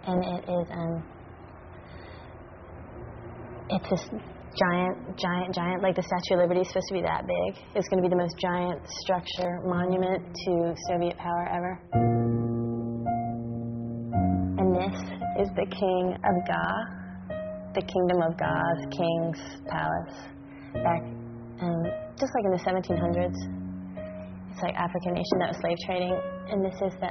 and it is it's this giant, like the Statue of Liberty is supposed to be that big. It's going to be the most giant structure, monument to Soviet power ever. And this is the King of Ga, the Kingdom of Ga's King's Palace. Back, just like in the 1700s. It's like African nation that was slave trading. And this is the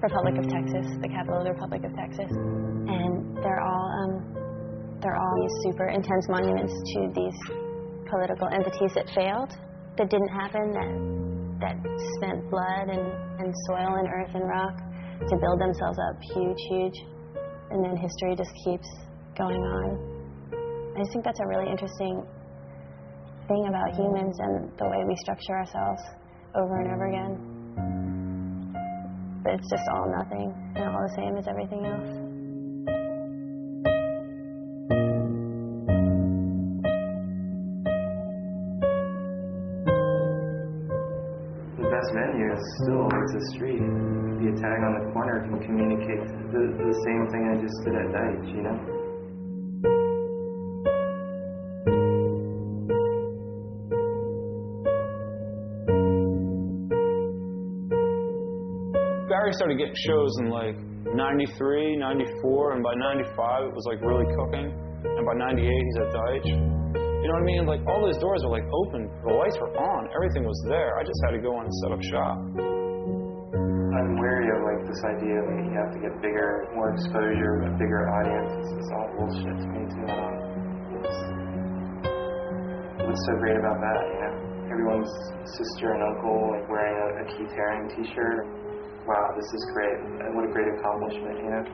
Republic of Texas, the capital of the Republic of Texas. And they're all these super intense monuments to these political entities that failed, that didn't happen, that spent blood and soil and earth and rock to build themselves up huge. And then history just keeps going on. I just think that's a really interesting thing about humans and the way we structure ourselves over and over again. But it's just all nothing and all the same as everything else. Venue is still it's a street. The Italian on the corner can communicate the same thing I just did at Deitch, you know? Barry started getting shows in like 93, 94, and by 95 it was like really cooking. And by 98 he's at Deitch. You know what I mean? Like, all those doors were, like, open. The lights were on. Everything was there. I just had to go in and set up shop. I'm wary of, like, this idea that you have to get bigger, more exposure, a bigger audience. It's all bullshit to me, too. What's so great about that, you know? Everyone's sister and uncle, like, wearing a Keith Haring t-shirt. Wow, this is great. What a great accomplishment, you know?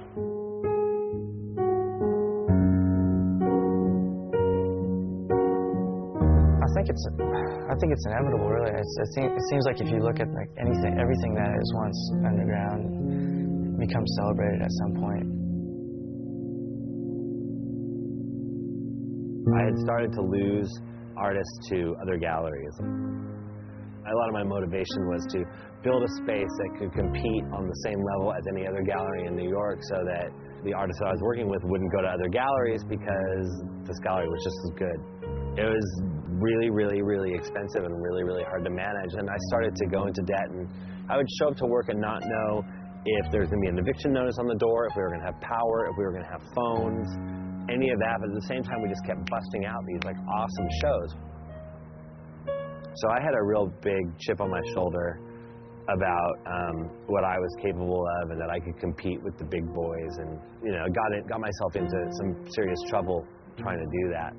I think it's inevitable, really. It seems like if you look at like everything that is once underground becomes celebrated at some point. I had started to lose artists to other galleries. A lot of my motivation was to build a space that could compete on the same level as any other gallery in New York, so that the artists that I was working with wouldn't go to other galleries because this gallery was just as good. It was really expensive and really hard to manage, and I started to go into debt, and I would show up to work and not know if there was going to be an eviction notice on the door, if we were going to have power, if we were going to have phones, any of that, but at the same time we just kept busting out these like awesome shows. So I had a real big chip on my shoulder about what I was capable of and that I could compete with the big boys, and you know, got myself into some serious trouble trying to do that.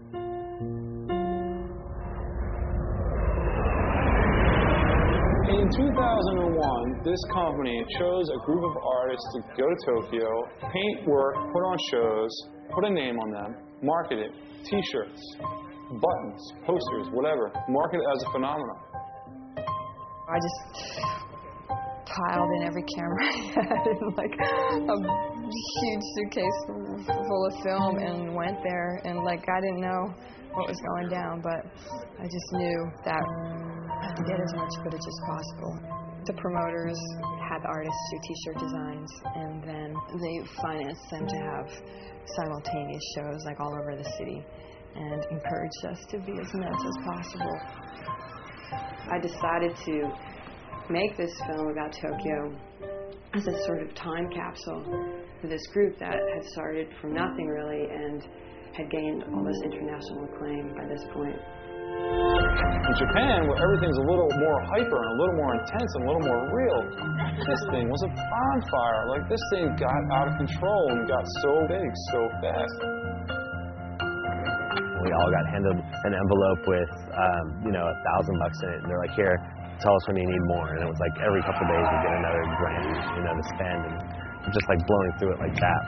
In 2001, this company chose a group of artists to go to Tokyo, paint work, put on shows, put a name on them, market it, t-shirts, buttons, posters, whatever, market it as a phenomenon. I just piled in every camera I had in like a huge suitcase full of film and went there, and like I didn't know what was going down, but I just knew that I had to get as much footage as possible. The promoters had the artists do t-shirt designs, and then they financed them to have simultaneous shows like all over the city and encouraged us to be as nuts as possible. I decided to make this film about Tokyo as a sort of time capsule for this group that had started from nothing really and had gained all this international acclaim by this point. In Japan, where everything's a little more hyper and a little more intense and a little more real, this thing was a bonfire. Like, this thing got out of control and got so big so fast. We all got handed an envelope with, $1,000 in it, and they're like, here, tell us when you need more. And it was like every couple of days we get another grand, to spend, and just like blowing through it like that.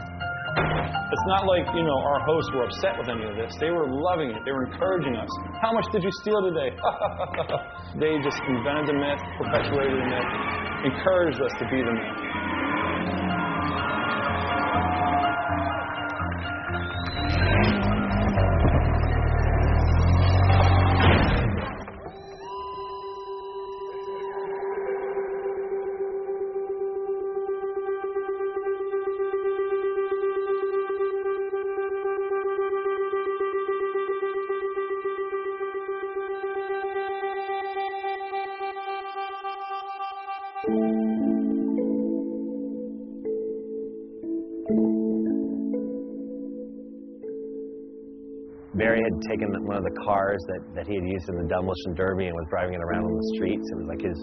It's not like, our hosts were upset with any of this. They were loving it. They were encouraging us. How much did you steal today? They just invented the myth, perpetuated the myth, encouraged us to be the myth. Barry had taken one of the cars that he had used in the Demolition Derby and was driving it around on the streets. It was like his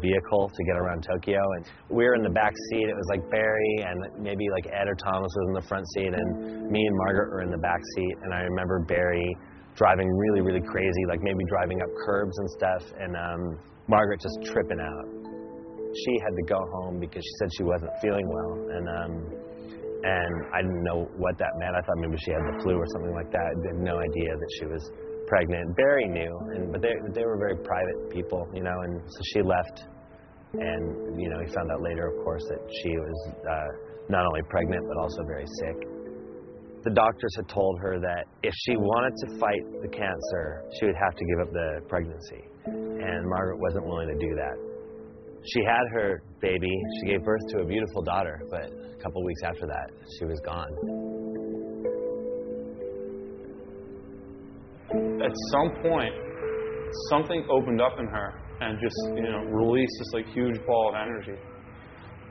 vehicle to get around Tokyo. And we were in the back seat. It was like Barry and maybe like Ed or Thomas was in the front seat, and me and Margaret were in the back seat. And I remember Barry driving really, really crazy, like maybe driving up curbs and stuff, and Margaret just tripping out. She had to go home because she said she wasn't feeling well, and I didn't know what that meant. I thought maybe she had the flu or something like that. I had no idea that she was pregnant. Barry knew, but they were very private people, you know, and so she left, and, you know, he found out later, of course, that she was not only pregnant, but also very sick. The doctors had told her that if she wanted to fight the cancer, she would have to give up the pregnancy, and Margaret wasn't willing to do that. She had her baby, she gave birth to a beautiful daughter, but a couple weeks after that, she was gone. At some point, something opened up in her and just, you know, released this like huge ball of energy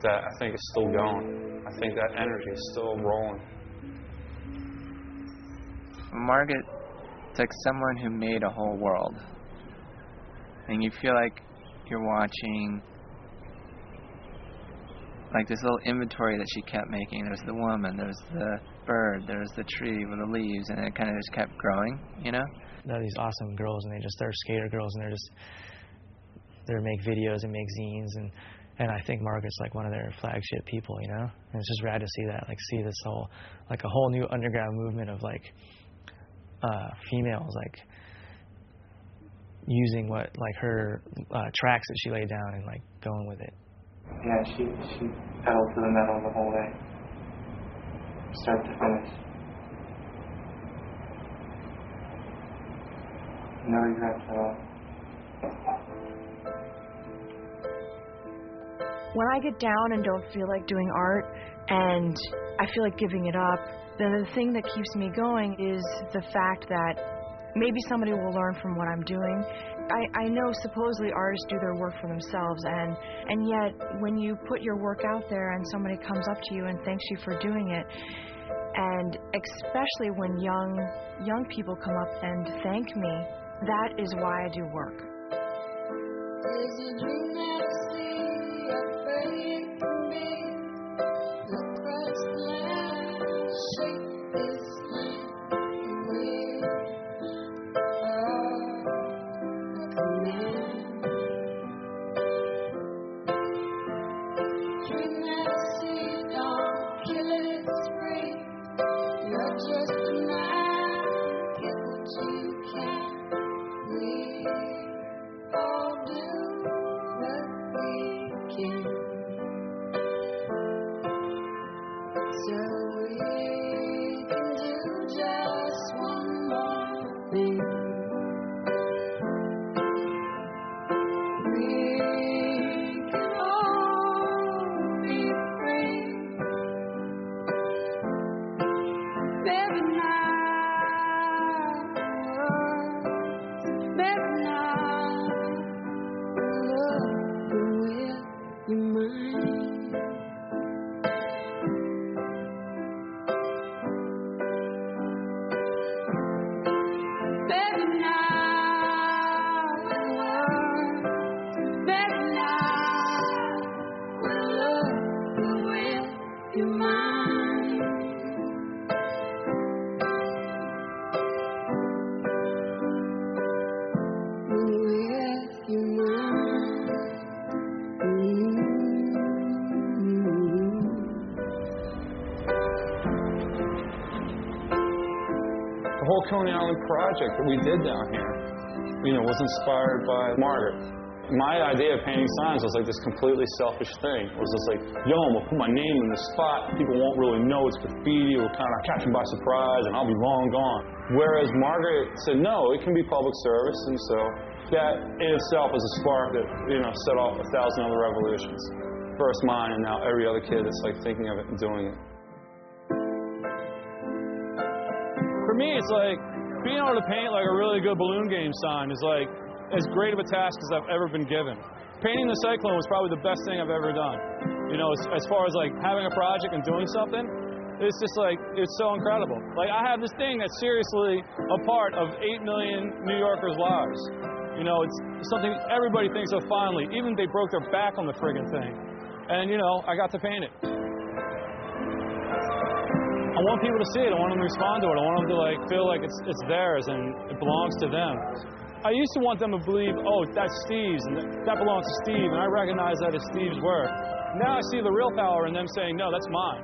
that I think is still going. I think that energy is still rolling. Margaret took someone who made a whole world, and you feel like you're watching like this little inventory that she kept making. There's the woman, there's the bird, there's the tree with the leaves, and it kind of just kept growing, you know? There are these awesome girls, and they're skater girls, and they make videos and make zines, and I think Margaret's like one of their flagship people, you know? And it's just rad to see that, like see this whole, like a whole new underground movement of like females like using what, like her tracks that she laid down and like going with it. Yeah, she pedaled to the metal the whole way, start to finish. No regrets at all. When I get down and don't feel like doing art and I feel like giving it up, then the thing that keeps me going is the fact that maybe somebody will learn from what I'm doing. I know supposedly artists do their work for themselves, and yet when you put your work out there and somebody comes up to you and thanks you for doing it, and especially when young people come up and thank me, that is why I do work. There's a dream that I see, afraid it can be. The Christ-like shape this land. The whole Coney Island project that we did down here, you know, was inspired by Margaret. My idea of painting signs was like this completely selfish thing. It was just like, yo, I'm gonna put my name in this spot. People won't really know it's graffiti. It will kind of catch them by surprise, and I'll be long gone. Whereas Margaret said, no, it can be public service, and so that in itself was a spark that, you know, set off 1,000 other revolutions. First mine, and now every other kid that's like thinking of it and doing it. For me, it's like being able to paint like a really good balloon game sign is like as great of a task as I've ever been given. Painting the Cyclone was probably the best thing I've ever done. You know, as far as like having a project and doing something, It's just like, it's so incredible. Like, I have this thing that's seriously a part of 8 million New Yorkers' lives. You know, it's something everybody thinks of fondly. Even they broke their back on the friggin' thing. And, you know, I got to paint it. I want people to see it. I want them to respond to it. I want them to, like, feel like it's theirs and it belongs to them. I used to want them to believe, oh, that's Steve's, and that belongs to Steve, and I recognize that as Steve's work. Now I see the real power in them saying, no, that's mine.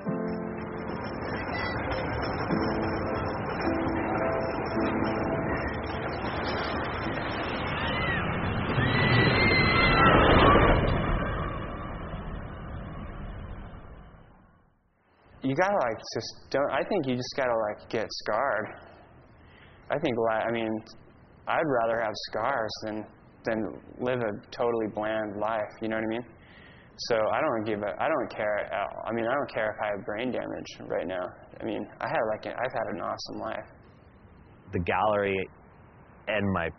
You gotta, like, just don't, I think you just gotta, like, get scarred. I think, I mean, I'd rather have scars than live a totally bland life, you know what I mean? So I don't care at all. I mean, I don't care if I have brain damage right now. I mean, I've had an awesome life. The gallery and my